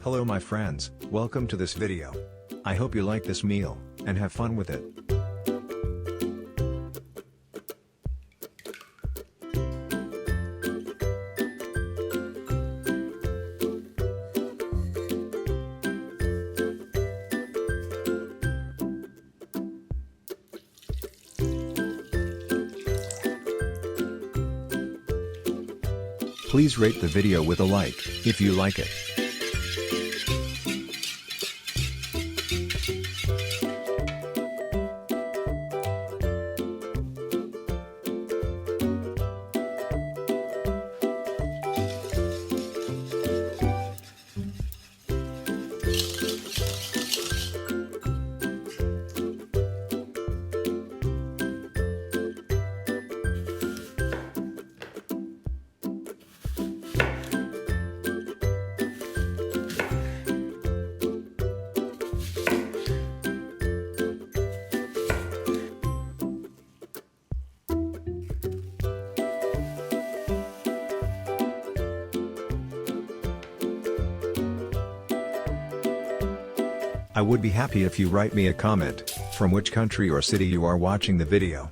Hello my friends, welcome to this video. I hope you like this meal, and have fun with it. Please rate the video with a like, if you like it. I would be happy if you write me a comment, from which country or city you are watching the video.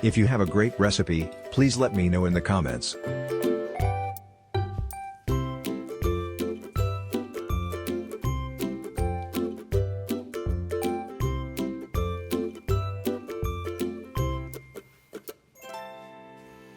If you have a great recipe, please let me know in the comments.